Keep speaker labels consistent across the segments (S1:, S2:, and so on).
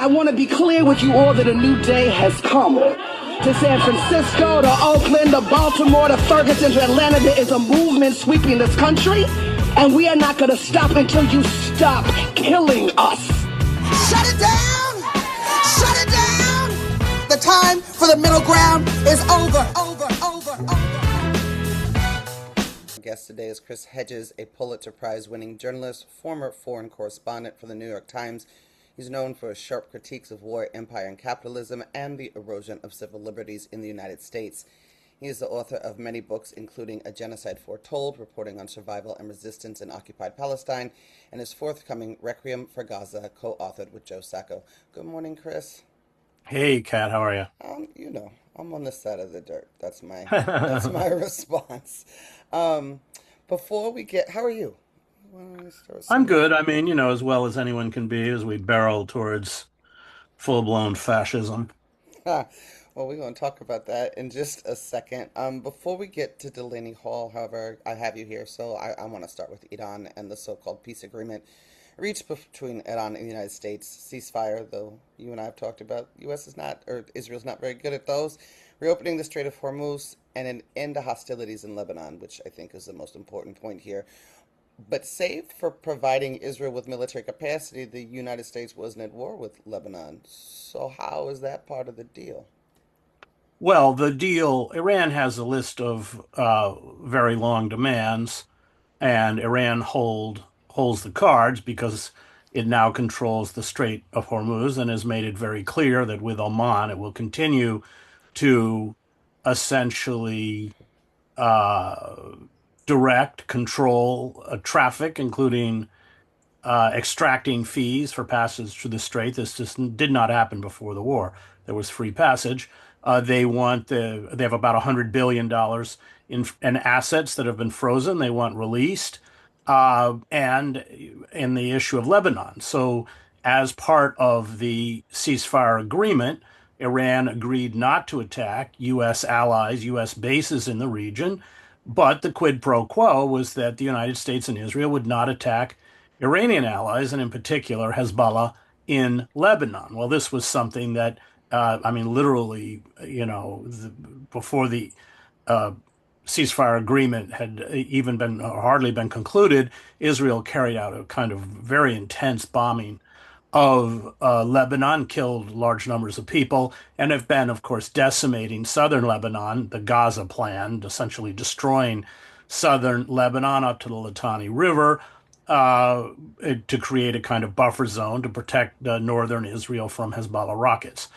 S1: I want to be clear with you all that a new day has come. To San Francisco, to Oakland, to Baltimore, to Ferguson, to Atlanta, there is a movement sweeping this country, and we are not going to stop until you stop killing us.
S2: Shut it down! Shut it down! The time for the middle ground is over.
S3: Our guest today is Chris Hedges, a Pulitzer Prize winning journalist, former foreign correspondent for the New York Times. He's known for his sharp critiques of war, empire, and capitalism, and the erosion of civil liberties in the United States. He is the author of many books, including A Genocide Foretold, reporting on survival and resistance in Occupied Palestine, and his forthcoming Requiem for Gaza, co-authored with Joe Sacco. Good morning, Chris.
S4: Hey, Kat, how are you?
S3: I'm on this side of the dirt. That's my response. Before we get, how are you?
S4: I'm good. I mean, as well as anyone can be as we barrel towards full-blown fascism.
S3: Well, we're going to talk about that in just a second. Before we get to Delaney Hall, however, I have you here, so I want to start with Iran and the so-called peace agreement reached between Iran and the United States. Ceasefire, though you and I have talked about, Israel's not very good at those. Reopening the Strait of Hormuz and an end to hostilities in Lebanon, which I think is the most important point here. But save for providing Israel with military capacity, the United States wasn't at war with Lebanon. So how is that part of the deal?
S4: Well, the deal, Iran has a list of very long demands, and Iran holds the cards because it now controls the Strait of Hormuz and has made it very clear that with Oman, it will continue to essentially direct, control traffic, including extracting fees for passage through the strait. This just did not happen before the war. There was free passage. They have about $100 billion in assets that have been frozen. They want released, and in the issue of Lebanon. So, as part of the ceasefire agreement, Iran agreed not to attack U.S. allies, U.S. bases in the region. But the quid pro quo was that the United States and Israel would not attack Iranian allies, and in particular Hezbollah in Lebanon. Well, this was something that, literally, before the ceasefire agreement had even been hardly been concluded, Israel carried out a kind of very intense bombing of Lebanon, killed large numbers of people, and have been, of course, decimating southern Lebanon, the Gaza plan, essentially destroying southern Lebanon up to the Litani River to create a kind of buffer zone to protect northern Israel from Hezbollah rockets.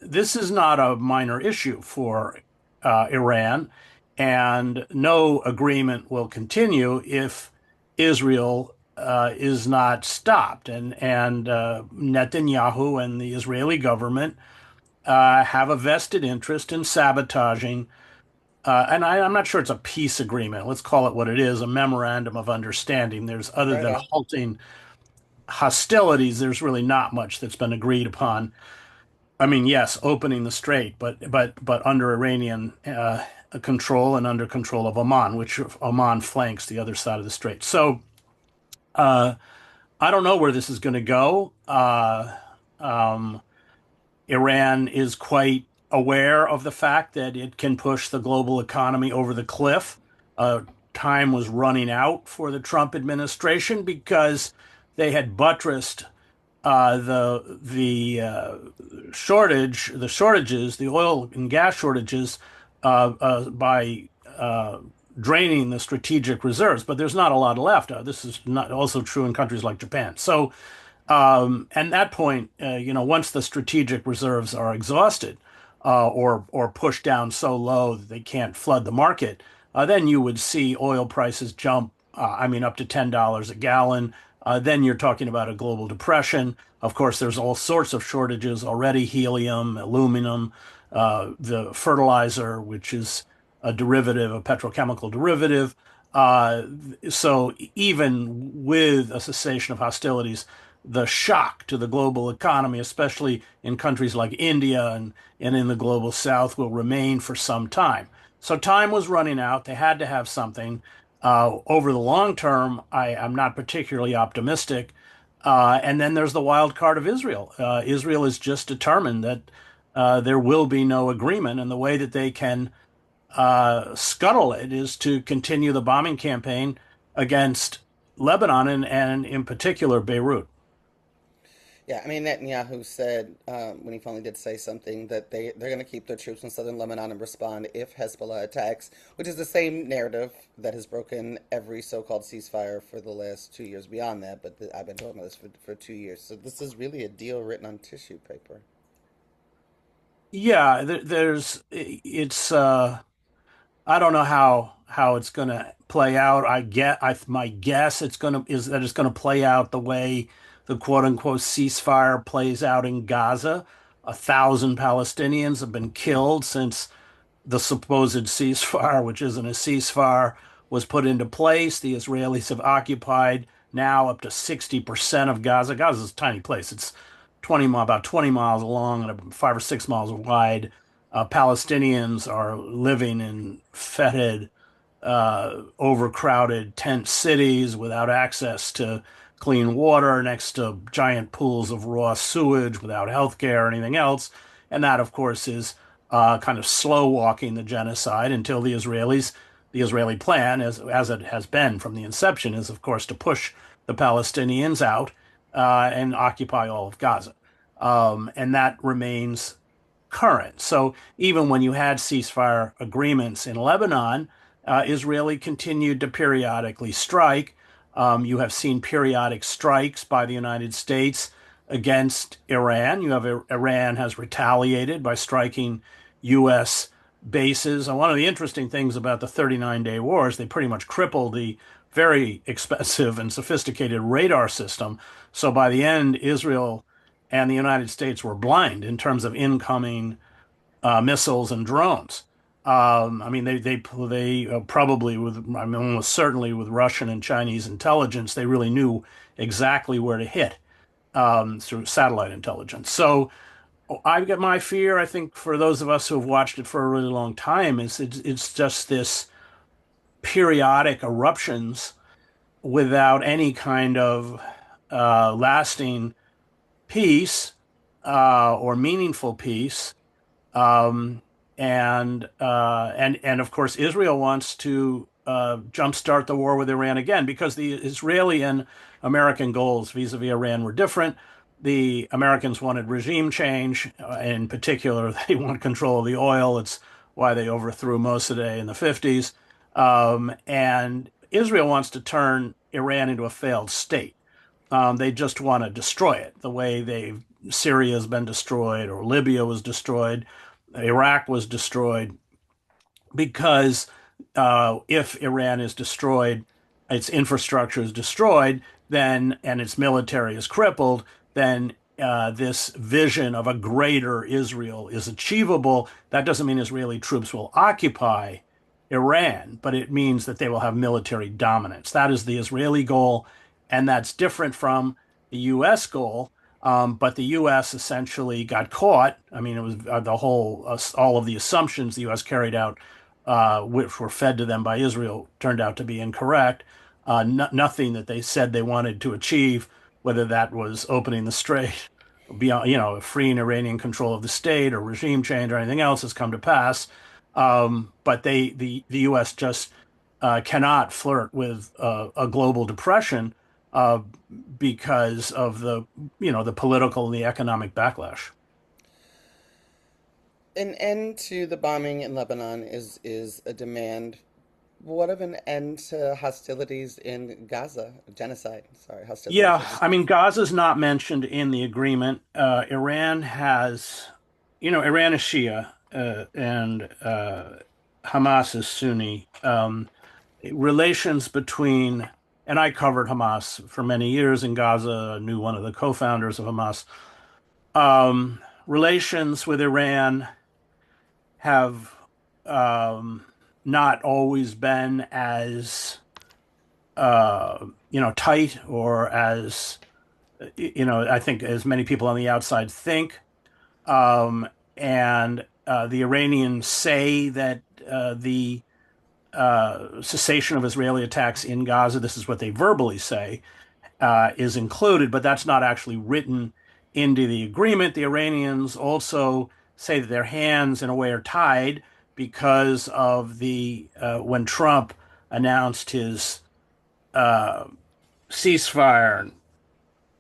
S4: This is not a minor issue for Iran, and no agreement will continue if Israel is not stopped, and Netanyahu and the Israeli government have a vested interest in sabotaging, and I'm not sure it's a peace agreement. Let's call it what it is, a memorandum of understanding. There's, other than halting hostilities, there's really not much that's been agreed upon. I mean, yes, opening the strait, but under Iranian control and under control of Oman, which Oman flanks the other side of the strait. So I don't know where this is going to go. Iran is quite aware of the fact that it can push the global economy over the cliff. Time was running out for the Trump administration because they had buttressed the shortages, the oil and gas shortages, by draining the strategic reserves, but there's not a lot left. This is not also true in countries like Japan. So, and that point, once the strategic reserves are exhausted or pushed down so low that they can't flood the market, then you would see oil prices jump, up to $10 a gallon. Then you're talking about a global depression. Of course, there's all sorts of shortages already: helium, aluminum, the fertilizer, which is a derivative, a petrochemical derivative. So even with a cessation of hostilities, the shock to the global economy, especially in countries like India and in the global south, will remain for some time. So time was running out. They had to have something. Over the long term, I'm not particularly optimistic And then there's the wild card of Israel. Israel is just determined that there will be no agreement, and the way that they can scuttle it is to continue the bombing campaign against Lebanon and in particular Beirut.
S3: Yeah, I mean, Netanyahu said when he finally did say something that they're going to keep their troops in southern Lebanon and respond if Hezbollah attacks, which is the same narrative that has broken every so-called ceasefire for the last 2 years beyond that. But I've been talking about this for 2 years. So this is really a deal written on tissue paper.
S4: Yeah, there's it's I don't know how it's going to play out. My guess is that it's going to play out the way the quote unquote ceasefire plays out in Gaza. 1,000 Palestinians have been killed since the supposed ceasefire, which isn't a ceasefire, was put into place. The Israelis have occupied now up to 60% of Gaza. Gaza's a tiny place. It's about 20 miles long and 5 or 6 miles wide. Palestinians are living in fetid, overcrowded tent cities without access to clean water, next to giant pools of raw sewage, without health care or anything else. And that, of course, is kind of slow walking the genocide until the Israeli plan, as it has been from the inception, is, of course, to push the Palestinians out and occupy all of Gaza. And that remains current. So even when you had ceasefire agreements in Lebanon, Israeli continued to periodically strike. You have seen periodic strikes by the United States against Iran. Iran has retaliated by striking U.S. bases. And one of the interesting things about the 39-day wars, they pretty much crippled the very expensive and sophisticated radar system. So by the end, Israel and the United States were blind in terms of incoming missiles and drones. I mean, they probably I mean, almost certainly with Russian and Chinese intelligence, they really knew exactly where to hit through satellite intelligence. So I've got my fear. I think for those of us who have watched it for a really long time, it's just this periodic eruptions without any kind of lasting peace or meaningful peace. Um, and of course, Israel wants to jumpstart the war with Iran again because the Israeli and American goals vis-a-vis Iran were different. The Americans wanted regime change. In particular, they want control of the oil. It's why they overthrew Mossadegh in the 50s. And Israel wants to turn Iran into a failed state. They just want to destroy it the way Syria has been destroyed, or Libya was destroyed, Iraq was destroyed, because if Iran is destroyed, its infrastructure is destroyed, then and its military is crippled, then this vision of a greater Israel is achievable. That doesn't mean Israeli troops will occupy Iran, but it means that they will have military dominance. That is the Israeli goal, and that's different from the U.S. goal. But the U.S. essentially got caught. I mean, it was all of the assumptions the U.S. carried out, which were fed to them by Israel, turned out to be incorrect. Nothing that they said they wanted to achieve, whether that was opening the strait, beyond, freeing Iranian control of the state or regime change or anything else, has come to pass. But the U.S. just cannot flirt with a global depression because of the political and the economic backlash.
S3: An end to the bombing in Lebanon is a demand. What of an end to hostilities in Gaza? Genocide, sorry, hostilities.
S4: Yeah, I mean, Gaza's not mentioned in the agreement. Iran is Shia, and Hamas is Sunni. Relations between, and I covered Hamas for many years in Gaza, knew one of the co-founders of Hamas. Relations with Iran have not always been as tight, or as I think as many people on the outside think. And the Iranians say that the cessation of Israeli attacks in Gaza, this is what they verbally say, is included, but that's not actually written into the agreement. The Iranians also say that their hands, in a way, are tied because of the when Trump announced his ceasefire and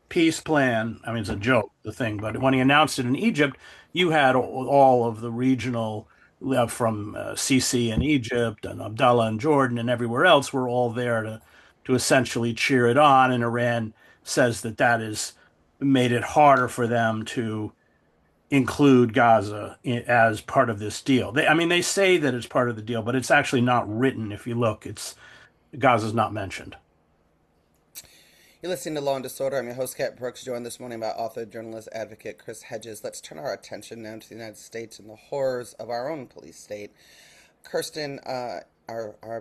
S4: peace plan. I mean, it's a joke, the thing, but when he announced it in Egypt, you had all of the regional from Sisi in Egypt and Abdullah in Jordan and everywhere else were all there to essentially cheer it on. And Iran says that that has made it harder for them to include Gaza as part of this deal. I mean, they say that it's part of the deal, but it's actually not written. If you look, it's Gaza's not mentioned.
S3: You're listening to Law and Disorder. I'm your host, Kat Brooks, joined this morning by author, journalist, advocate Chris Hedges. Let's turn our attention now to the United States and the horrors of our own police state. Kirsten, our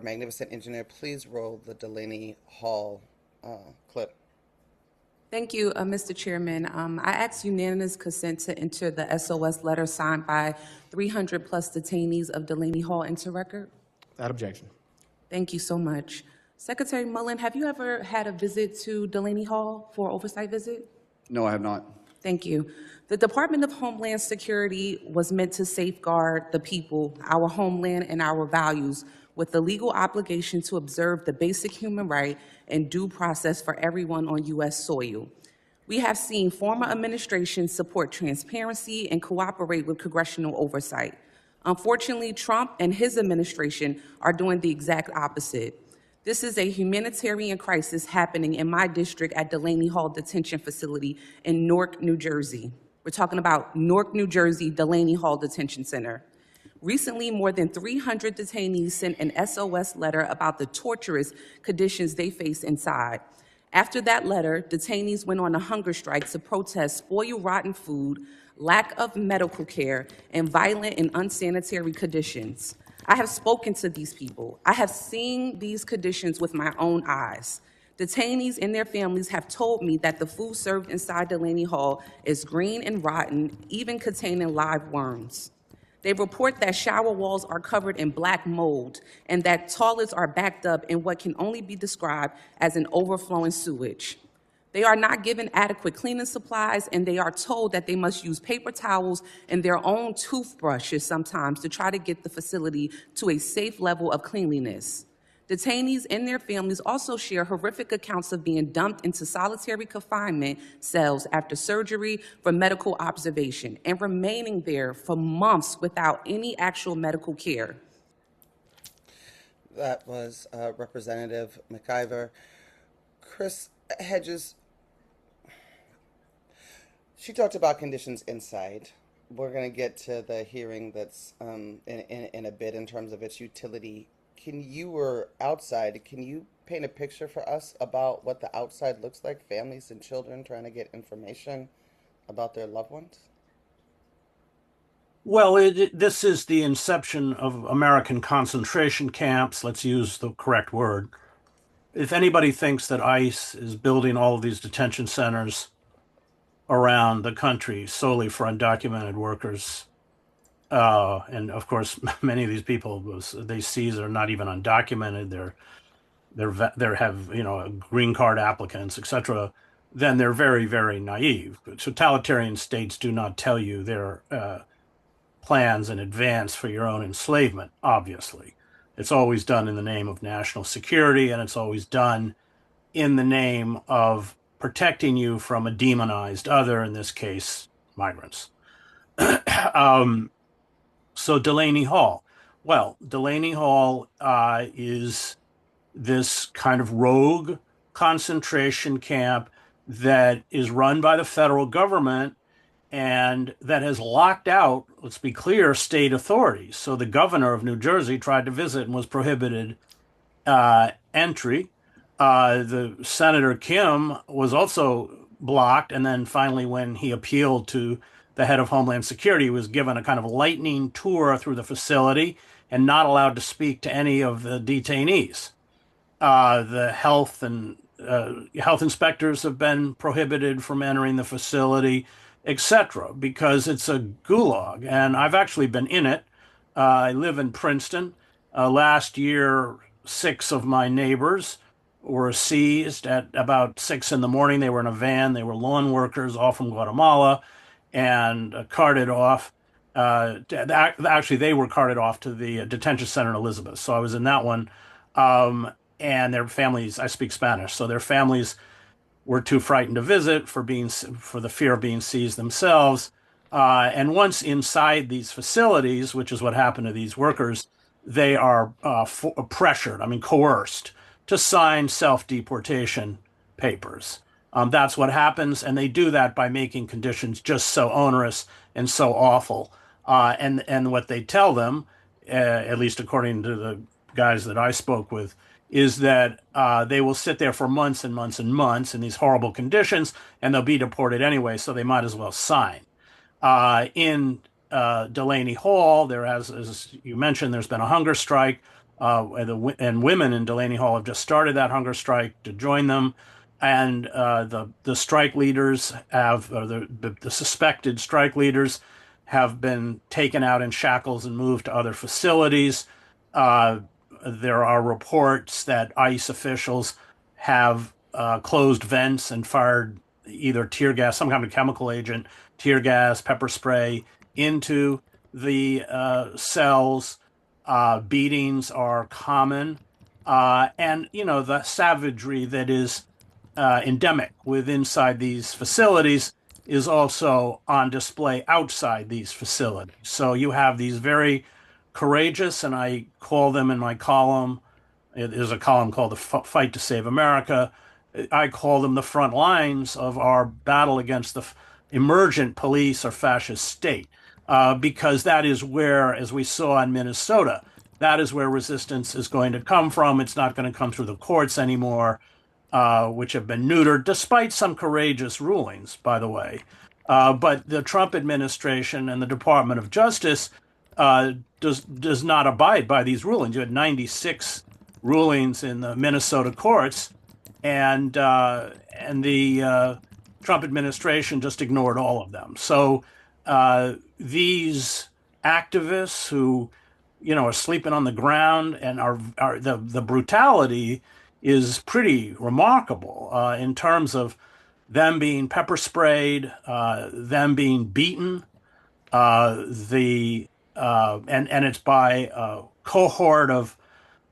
S3: magnificent engineer, please roll the Delaney Hall clip.
S5: Thank you, Mr. Chairman. I ask unanimous consent to enter the SOS letter signed by 300 plus detainees of Delaney Hall into record.
S6: Without objection.
S5: Thank you so much. Secretary Mullen, have you ever had a visit to Delaney Hall for oversight visit?
S6: No, I have not.
S5: Thank you. The Department of Homeland Security was meant to safeguard the people, our homeland, and our values with the legal obligation to observe the basic human right and due process for everyone on U.S. soil. We have seen former administrations support transparency and cooperate with congressional oversight. Unfortunately, Trump and his administration are doing the exact opposite. This is a humanitarian crisis happening in my district at Delaney Hall Detention Facility in Newark, New Jersey. We're talking about Newark, New Jersey, Delaney Hall Detention Center. Recently, more than 300 detainees sent an SOS letter about the torturous conditions they face inside. After that letter, detainees went on a hunger strike to protest spoiled, rotten food, lack of medical care, and violent and unsanitary conditions. I have spoken to these people. I have seen these conditions with my own eyes. Detainees and their families have told me that the food served inside Delaney Hall is green and rotten, even containing live worms. They report that shower walls are covered in black mold and that toilets are backed up in what can only be described as an overflowing sewage. They are not given adequate cleaning supplies, and they are told that they must use paper towels and their own toothbrushes sometimes to try to get the facility to a safe level of cleanliness. Detainees and their families also share horrific accounts of being dumped into solitary confinement cells after surgery for medical observation and remaining there for months without any actual medical care.
S3: That was Representative McIver. Chris Hedges, she talked about conditions inside. We're going to get to the hearing that's in a bit in terms of its utility. You were outside. Can you paint a picture for us about what the outside looks like? Families and children trying to get information about their loved ones?
S4: Well, this is the inception of American concentration camps. Let's use the correct word. If anybody thinks that ICE is building all of these detention centers around the country solely for undocumented workers, and of course, many of these people they seize are not even undocumented. They have green card applicants, etc. Then they're very, very naive. Totalitarian states do not tell you their plans in advance for your own enslavement. Obviously, it's always done in the name of national security, and it's always done in the name of protecting you from a demonized other. In this case, migrants. So Delaney Hall. Well, Delaney Hall is this kind of rogue concentration camp that is run by the federal government and that has locked out, let's be clear, state authorities. So the governor of New Jersey tried to visit and was prohibited entry. The Senator Kim was also blocked, and then finally when he appealed to the head of Homeland Security, was given a kind of lightning tour through the facility and not allowed to speak to any of the detainees. The health inspectors have been prohibited from entering the facility, etc., because it's a gulag. And I've actually been in it. I live in Princeton. Last year, 6 of my neighbors were seized at about 6 in the morning. They were in a van. They were lawn workers, all from Guatemala, and carted off. Actually, they were carted off to the detention center in Elizabeth. So I was in that one. And their families, I speak Spanish, so their families were too frightened to visit for the fear of being seized themselves. And once inside these facilities, which is what happened to these workers, they are pressured, I mean coerced, to sign self-deportation papers. That's what happens, and they do that by making conditions just so onerous and so awful. And what they tell them, at least according to the guys that I spoke with, is that they will sit there for months and months and months in these horrible conditions, and they'll be deported anyway, so they might as well sign. In Delaney Hall, there has, as you mentioned, there's been a hunger strike, and women in Delaney Hall have just started that hunger strike to join them. And the strike leaders have, or the suspected strike leaders have been taken out in shackles and moved to other facilities. There are reports that ICE officials have closed vents and fired either tear gas, some kind of chemical agent, tear gas, pepper spray into the cells. Beatings are common. And, you know, the savagery that is endemic inside these facilities is also on display outside these facilities. So you have these very courageous, and I call them in my column, it is a column called The Fight to Save America. I call them the front lines of our battle against the emergent police or fascist state, because that is where, as we saw in Minnesota, that is where resistance is going to come from. It's not going to come through the courts anymore, which have been neutered, despite some courageous rulings, by the way. But the Trump administration and the Department of Justice does not abide by these rulings. You had 96 rulings in the Minnesota courts, and the Trump administration just ignored all of them. So these activists who, you know, are sleeping on the ground and are the brutality is pretty remarkable in terms of them being pepper sprayed, them being beaten, and it's by a cohort of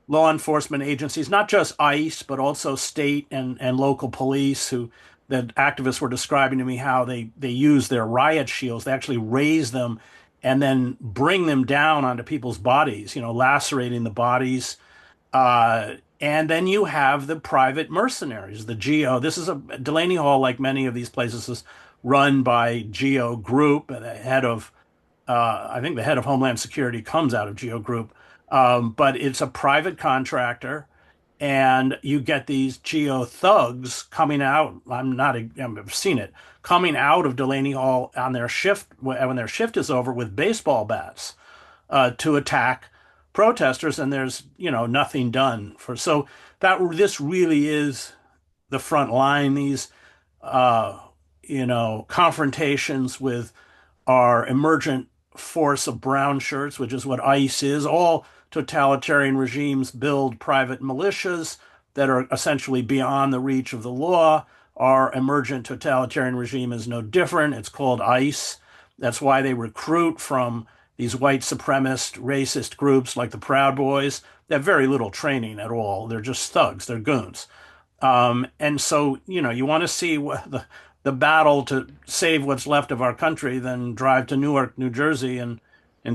S4: law enforcement agencies, not just ICE, but also state and local police who the activists were describing to me how they use their riot shields. They actually raise them and then bring them down onto people's bodies, you know, lacerating the bodies. And then you have the private mercenaries, the GO. This is Delaney Hall, like many of these places, is run by GO Group. The head of, I think the head of Homeland Security comes out of GO Group. But it's a private contractor, and you get these GO thugs coming out. I've seen it, coming out of Delaney Hall on their shift, when their shift is over, with baseball bats to attack protesters, and there's, you know, nothing done so that this really is the front line. These confrontations with our emergent force of brown shirts, which is what ICE is. All totalitarian regimes build private militias that are essentially beyond the reach of the law. Our emergent totalitarian regime is no different. It's called ICE. That's why they recruit from these white supremacist, racist groups like the Proud Boys. They have very little training at all. They're just thugs. They're goons. And so, you know, you want to see the battle to save what's left of our country, then drive to Newark, New Jersey, and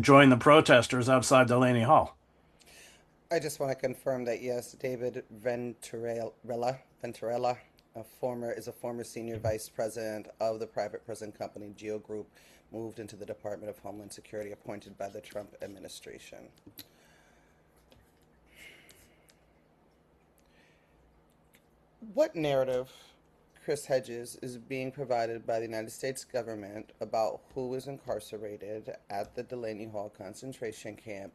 S4: join the protesters outside Delaney Hall.
S3: I just want to confirm that, yes, David Venturella, is a former senior vice president of the private prison company GEO Group, moved into the Department of Homeland Security, appointed by the Trump administration. What narrative, Chris Hedges, is being provided by the United States government about who is incarcerated at the Delaney Hall concentration camp?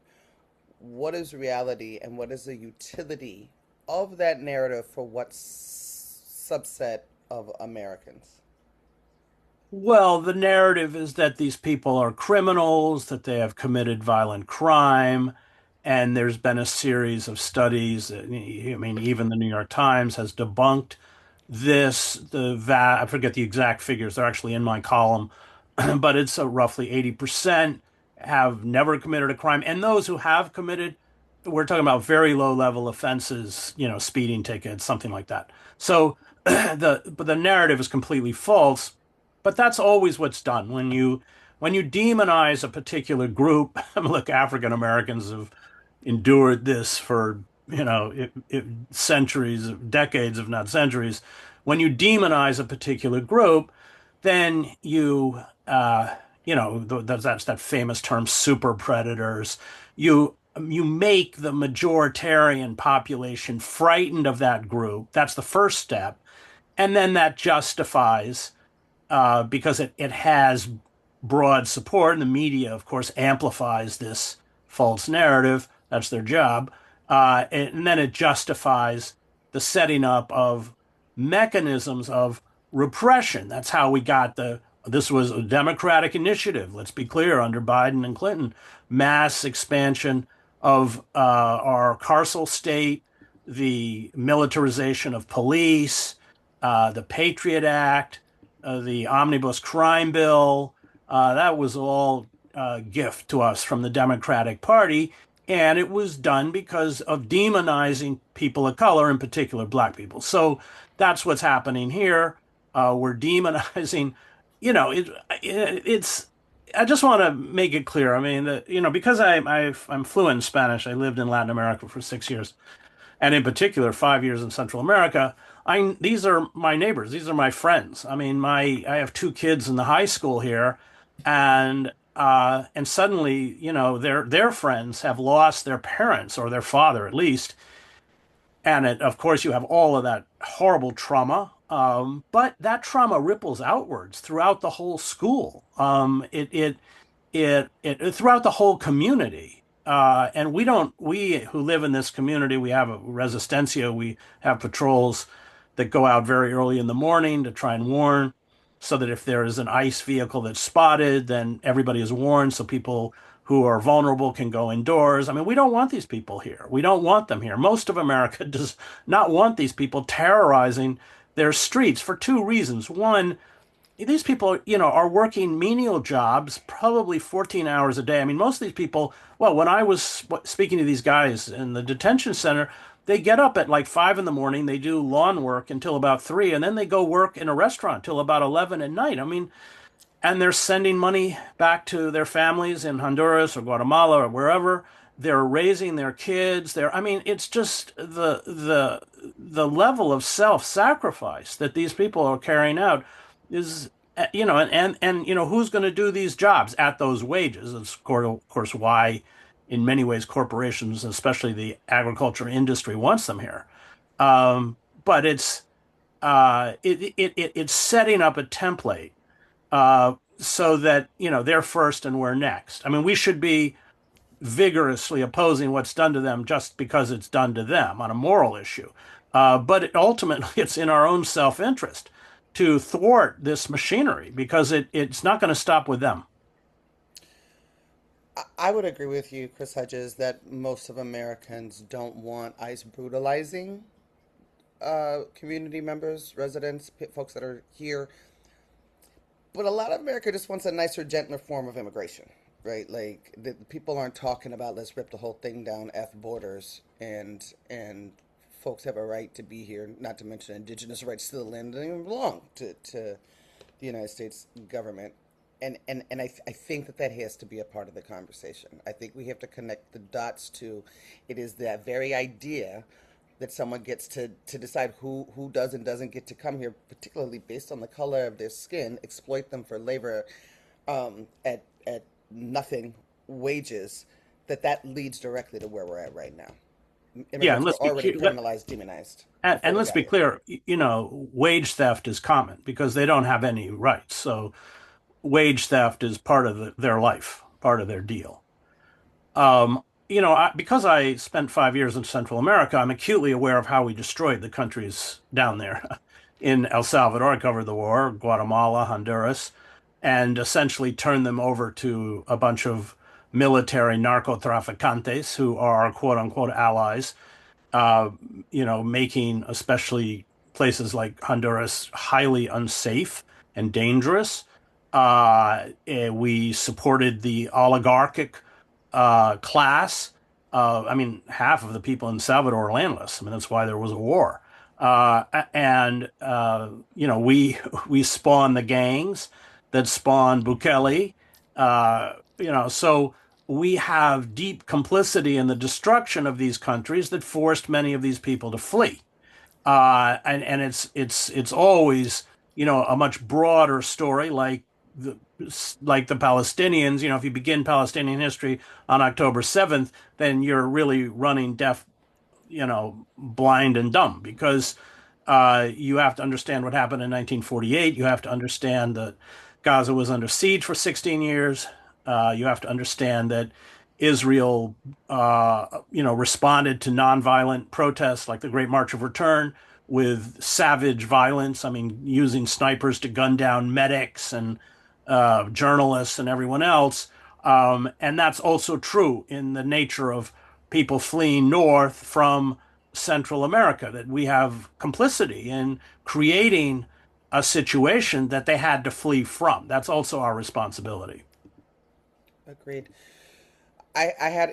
S3: What is reality, and what is the utility of that narrative for what subset of Americans?
S4: Well, the narrative is that these people are criminals, that they have committed violent crime, And there's been a series of studies. I mean, even the New York Times has debunked this. I forget the exact figures. They're actually in my column, but it's roughly 80% have never committed a crime. And those who have committed, we're talking about very low level offenses, speeding tickets, something like that. So but the narrative is completely false. But that's always what's done when you demonize a particular group. Look, African Americans have endured this for centuries, decades, if not centuries. When you demonize a particular group, then that's that famous term, super predators. You make the majoritarian population frightened of that group. That's the first step, and then that justifies because it has broad support, and the media, of course, amplifies this false narrative. That's their job. And then it justifies the setting up of mechanisms of repression. That's how we got this was a Democratic initiative, let's be clear, under Biden and Clinton, mass expansion of our carceral state, the militarization of police, the Patriot Act, the Omnibus Crime Bill. That was all a gift to us from the Democratic Party. And it was done because of demonizing people of color, in particular Black people. So that's what's happening here. We're demonizing, it's, I just want to make it clear. I mean, because I'm fluent in Spanish, I lived in Latin America for 6 years, and in particular, 5 years in Central America. These are my neighbors. These are my friends. I mean, I have two kids in the high school here, and suddenly, their friends have lost their parents, or their father at least. And of course, you have all of that horrible trauma. But that trauma ripples outwards throughout the whole school. It throughout the whole community. And we who live in this community, we have a resistencia. We have patrols that go out very early in the morning to try and warn, so that if there is an ICE vehicle that's spotted, then everybody is warned, so people who are vulnerable can go indoors. I mean, we don't want these people here. We don't want them here. Most of America does not want these people terrorizing their streets for two reasons. One, these people, are working menial jobs, probably 14 hours a day. I mean, most of these people, well, when I was speaking to these guys in the detention center, they get up at like 5 a.m. They do lawn work until about 3, and then they go work in a restaurant till about 11 at night. I mean, and they're sending money back to their families in Honduras or Guatemala or wherever. They're raising their kids. It's just the level of self-sacrifice that these people are carrying out is, who's going to do these jobs at those wages? It's of course why, in many ways, corporations, especially the agriculture industry, wants them here. But it's setting up a template so that they're first and we're next. I mean, we should be vigorously opposing what's done to them just because it's done to them on a moral issue. But ultimately, it's in our own self-interest to thwart this machinery because it's not going to stop with them.
S3: I would agree with you, Chris Hedges, that most of Americans don't want ICE brutalizing community members, residents, folks that are here. But a lot of America just wants a nicer, gentler form of immigration, right? Like, the people aren't talking about let's rip the whole thing down, F borders, and folks have a right to be here, not to mention indigenous rights to the land that don't even belong to the United States government. And I think that has to be a part of the conversation. I think we have to connect the dots to it is that very idea that someone gets to decide who does and doesn't get to come here, particularly based on the color of their skin, exploit them for labor at nothing wages, that leads directly to where we're at right now. Immigrants are already criminalized, demonized.
S4: And let's be clear, wage theft is common because they don't have any rights. So wage theft is part of their life, part of their deal. Because I spent 5 years in Central America, I'm acutely aware of how we destroyed the countries down there. In El Salvador, I covered the war, Guatemala, Honduras, and essentially turned them over to a bunch of military narcotraficantes who are quote unquote allies, making especially places like Honduras highly unsafe and dangerous. We supported the oligarchic class. I mean, half of the people in Salvador are landless. I mean, that's why there was a war. And we spawned the gangs that spawned Bukele. So we have deep complicity in the destruction of these countries that forced many of these people to flee. And it's always a much broader story the like the Palestinians. If you begin Palestinian history on October 7th, then you're really running deaf, blind and dumb, because you have to understand what happened in 1948. You have to understand that Gaza was under siege for 16 years. You have to understand that Israel, responded to nonviolent protests like the Great March of Return with savage violence. I mean, using snipers to gun down medics and journalists and everyone else. And that's also true in the nature of people fleeing north from Central America, that we have complicity in creating a situation that they had to flee from. That's also our responsibility.
S3: Agreed.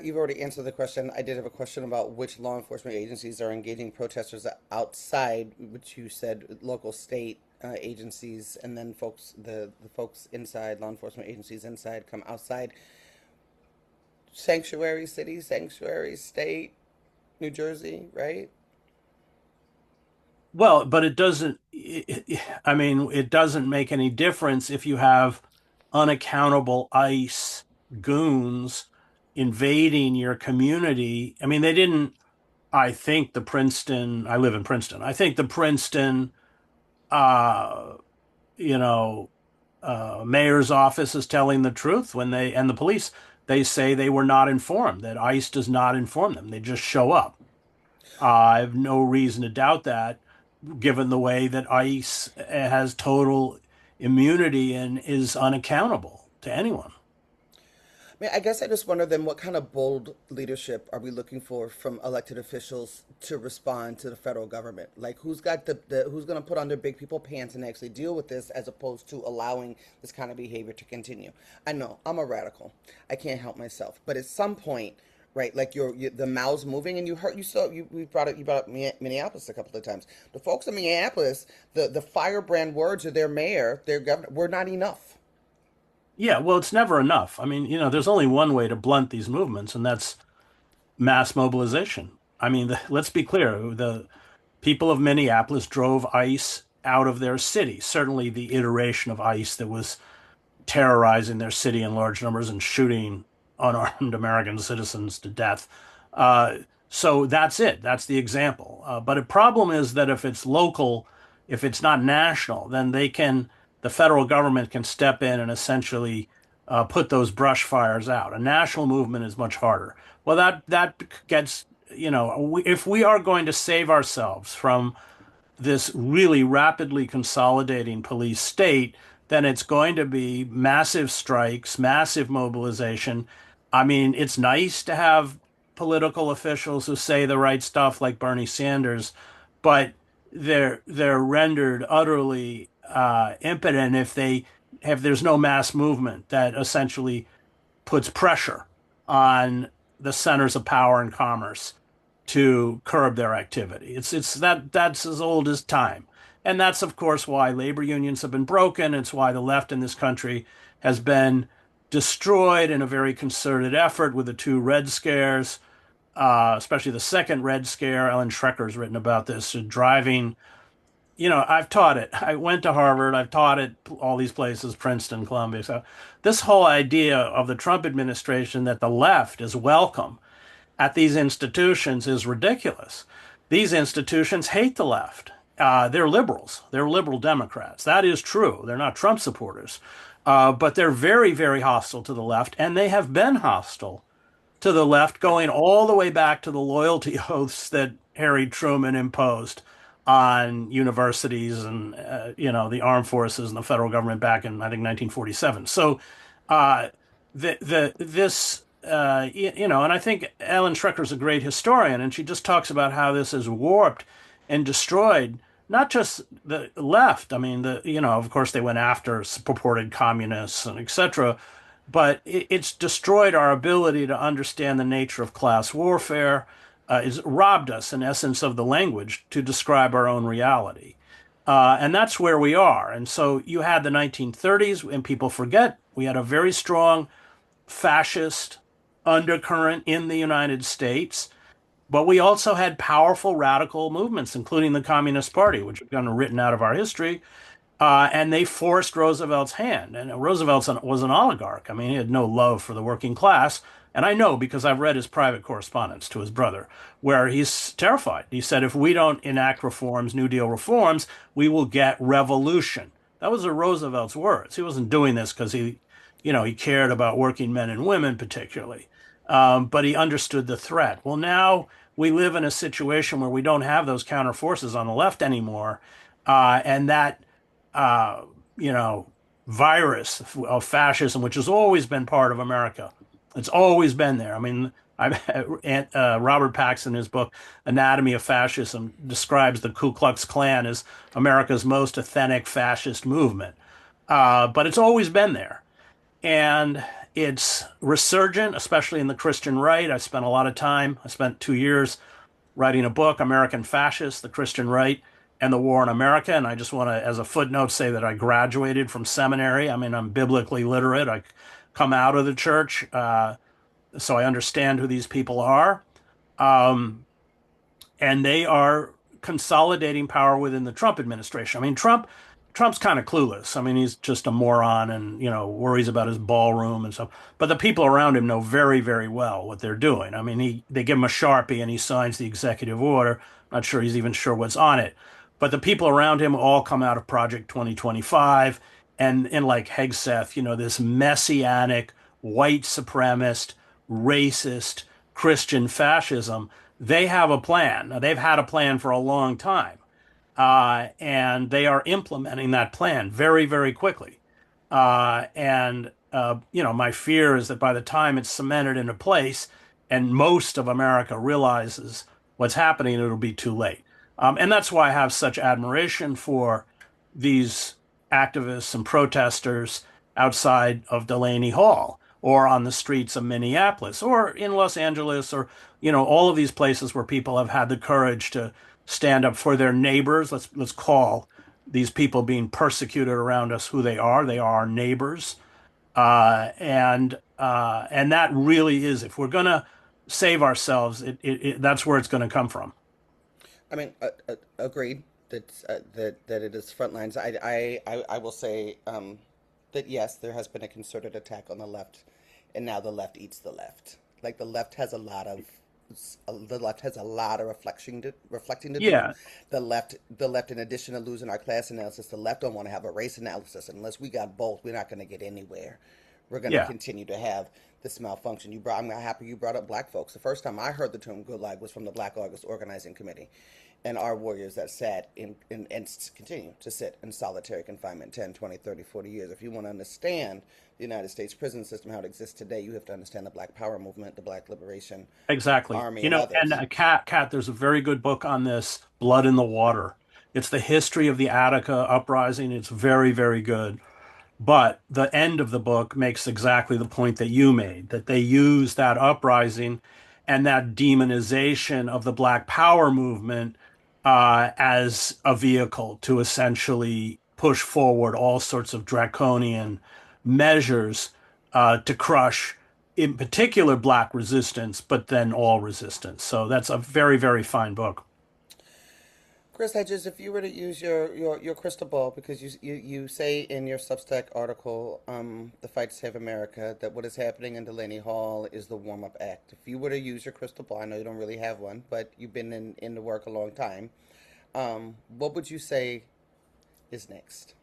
S3: You've already answered the question. I did have a question about which law enforcement agencies are engaging protesters outside, which you said local state agencies, and then the folks inside, law enforcement agencies inside, come outside. Sanctuary city, sanctuary state, New Jersey, right?
S4: Well, but it doesn't, it doesn't make any difference if you have unaccountable ICE goons invading your community. I mean, they didn't, I think I live in Princeton. I think the Princeton, uh, mayor's office is telling the truth and the police, they say they were not informed, that ICE does not inform them. They just show up. I have no reason to doubt that, given the way that ICE has total immunity and is unaccountable to anyone.
S3: I mean, I guess I just wonder then what kind of bold leadership are we looking for from elected officials to respond to the federal government? Like, who's got who's going to put on their big people pants and actually deal with this, as opposed to allowing this kind of behavior to continue? I know I'm a radical. I can't help myself, but at some point, right? Like the mouths moving, and you brought up Minneapolis a couple of times. The folks in Minneapolis, the firebrand words of their mayor, their governor, were not enough.
S4: Yeah, well, it's never enough. I mean, there's only one way to blunt these movements, and that's mass mobilization. I mean, let's be clear. The people of Minneapolis drove ICE out of their city. Certainly the iteration of ICE that was terrorizing their city in large numbers and shooting unarmed American citizens to death. So that's it. That's the example. But a problem is that if it's local, if it's not national, then the federal government can step in and essentially put those brush fires out. A national movement is much harder. Well, that gets, if we are going to save ourselves from this really rapidly consolidating police state, then it's going to be massive strikes, massive mobilization. I mean, it's nice to have political officials who say the right stuff like Bernie Sanders, but they're rendered utterly impotent if there's no mass movement that essentially puts pressure on the centers of power and commerce to curb their activity. That's as old as time. And that's, of course, why labor unions have been broken. It's why the left in this country has been destroyed in a very concerted effort with the two Red Scares, especially the second Red Scare. Ellen Schrecker's written about this, driving. I've taught it. I went to Harvard. I've taught it all these places, Princeton, Columbia. So this whole idea of the Trump administration that the left is welcome at these institutions is ridiculous. These institutions hate the left. They're liberals. They're liberal Democrats. That is true. They're not Trump supporters. But they're very, very hostile to the left, and they have been hostile to the left going all the way back to the loyalty oaths that Harry Truman imposed on universities and the armed forces and the federal government back in, I think, 1947. So this and I think Ellen Schrecker's a great historian, and she just talks about how this has warped and destroyed not just the left. I mean, of course they went after purported communists and etc., but it's destroyed our ability to understand the nature of class warfare. It's robbed us, in essence, of the language to describe our own reality. And that's where we are. And so you had the 1930s, and people forget we had a very strong fascist undercurrent in the United States, but we also had powerful radical movements, including the Communist Party, which have been written out of our history. And they forced Roosevelt's hand. And Roosevelt was an oligarch. I mean, he had no love for the working class. And I know because I've read his private correspondence to his brother, where he's terrified. He said, if we don't enact reforms, New Deal reforms, we will get revolution. That was Roosevelt's words. He wasn't doing this because he cared about working men and women particularly, but he understood the threat. Well, now we live in a situation where we don't have those counter forces on the left anymore, and that uh, you know, virus of fascism, which has always been part of America. It's always been there. I mean, Robert Pax, in his book Anatomy of Fascism, describes the Ku Klux Klan as America's most authentic fascist movement. But it's always been there. And it's resurgent, especially in the Christian right. I spent 2 years writing a book, American Fascists, the Christian Right, and the War in America. And I just want to, as a footnote, say that I graduated from seminary. I mean, I'm biblically literate. I come out of the church, so I understand who these people are. Um, and they are consolidating power within the Trump administration. I mean, Trump's kind of clueless. I mean, he's just a moron and, worries about his ballroom and stuff. But the people around him know very, very well what they're doing. I mean, they give him a Sharpie and he signs the executive order. Not sure he's even sure what's on it. But the people around him all come out of Project 2025 and like Hegseth, this messianic, white supremacist, racist, Christian fascism. They have a plan. Now, they've had a plan for a long time. And they are implementing that plan very, very quickly. My fear is that by the time it's cemented into place and most of America realizes what's happening, it'll be too late. And that's why I have such admiration for these activists and protesters outside of Delaney Hall or on the streets of Minneapolis or in Los Angeles or, all of these places where people have had the courage to stand up for their neighbors. Let's call these people being persecuted around us who they are. They are our neighbors, and that really is, if we're gonna save ourselves, that's where it's going to come from.
S3: I mean, agreed that it is front lines. I will say that yes, there has been a concerted attack on the left, and now the left eats the left. Like the left has a lot of reflecting to do.
S4: Yeah,
S3: The left, in addition to losing our class analysis, the left don't want to have a race analysis. Unless we got both, we're not going to get anywhere. We're going to
S4: yeah,
S3: continue to have this malfunction. I'm happy you brought up black folks. The first time I heard the term "gulag" was from the Black August Organizing Committee, and our warriors that sat and continue to sit in solitary confinement 10, 20, 30, 40 years. If you want to understand the United States prison system, how it exists today, you have to understand the Black Power movement, the Black Liberation
S4: exactly.
S3: Army, and
S4: And
S3: others.
S4: Cat, there's a very good book on this, Blood in the Water. It's the history of the Attica uprising. It's very, very good. But the end of the book makes exactly the point that you made, that they use that uprising and that demonization of the Black Power movement as a vehicle to essentially push forward all sorts of draconian measures to crush, in particular, Black resistance, but then all resistance. So that's a very, very fine book.
S3: Chris Hedges, if you were to use your crystal ball, because you say in your Substack article, "The Fight to Save America," that what is happening in Delaney Hall is the warm up act. If you were to use your crystal ball, I know you don't really have one, but you've been in the work a long time. What would you say is next?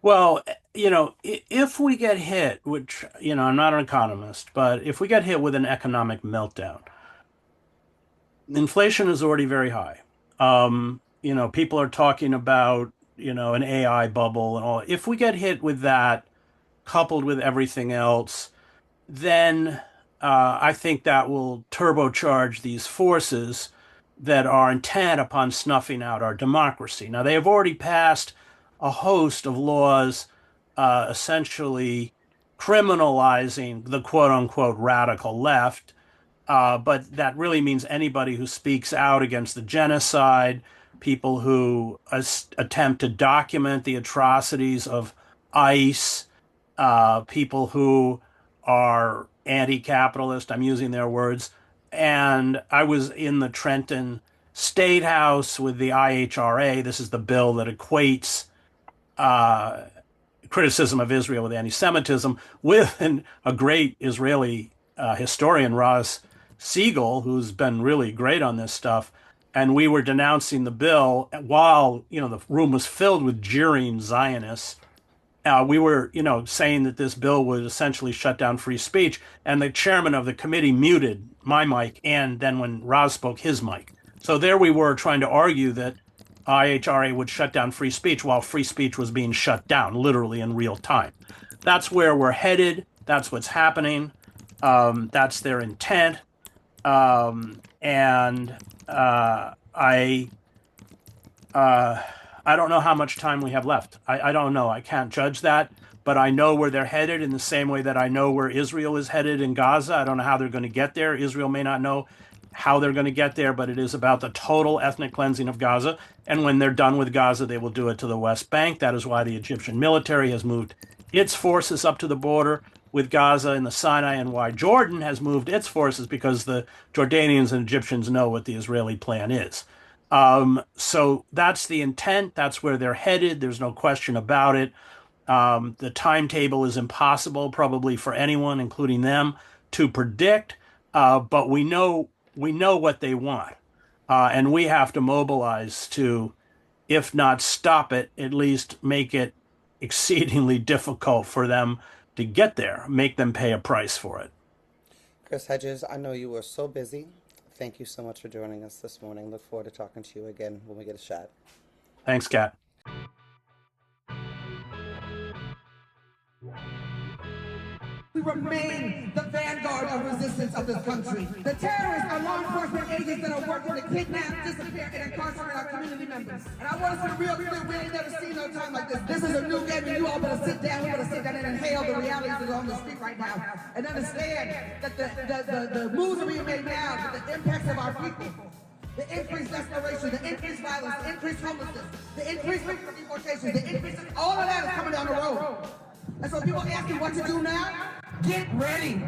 S4: Well, if we get hit, which, I'm not an economist, but if we get hit with an economic meltdown, inflation is already very high. People are talking about, an AI bubble and all. If we get hit with that, coupled with everything else, then I think that will turbocharge these forces that are intent upon snuffing out our democracy. Now, they have already passed a host of laws essentially criminalizing the quote unquote radical left. But that really means anybody who speaks out against the genocide, people who attempt to document the atrocities of ICE, people who are anti-capitalist, I'm using their words. And I was in the Trenton State House with the IHRA. This is the bill that equates criticism of Israel with anti-Semitism, with a great Israeli historian, Ross Siegel, who's been really great on this stuff. And we were denouncing the bill while, the room was filled with jeering Zionists. We were, saying that this bill would essentially shut down free speech. And the chairman of the committee muted my mic, and then when Roz spoke, his mic. So there we were trying to argue that IHRA would shut down free speech while free speech was being shut down, literally in real time. That's where we're headed. That's what's happening. That's their intent. I don't know how much time we have left. I don't know. I can't judge that, but I know where they're headed in the same way that I know where Israel is headed in Gaza. I don't know how they're going to get there. Israel may not know how they're going to get there, but it is about the total ethnic cleansing of Gaza. And when they're done with Gaza, they will do it to the West Bank. That is why the Egyptian military has moved its forces up to the border with Gaza and the Sinai, and why Jordan has moved its forces, because the Jordanians and Egyptians know what the Israeli plan is. So that's the intent. That's where they're headed. There's no question about it. The timetable is impossible, probably for anyone, including them, to predict. But we know what they want. And we have to mobilize to, if not stop it, at least make it exceedingly difficult for them to get there, make them pay a price for it.
S3: Chris Hedges, I know you were so busy. Thank you so much for joining us this morning. Look forward to talking to you again when we get a shot.
S4: Thanks, Kat.
S2: We remain the vanguard of resistance of this country. The terrorists are law enforcement agents that are working to kidnap, disappear, and incarcerate our community members. And I want us to be real clear, we ain't never seen no time like this. This is a new game, and you all better sit down. We better sit down and inhale the realities that are on the street right now. And understand that the moves that we made now, that the impacts of our people, the increased desperation, the increased violence, the increased homelessness, the increased deportation, the increase, all of that is coming down the road. And so people ask you what to do now, get ready.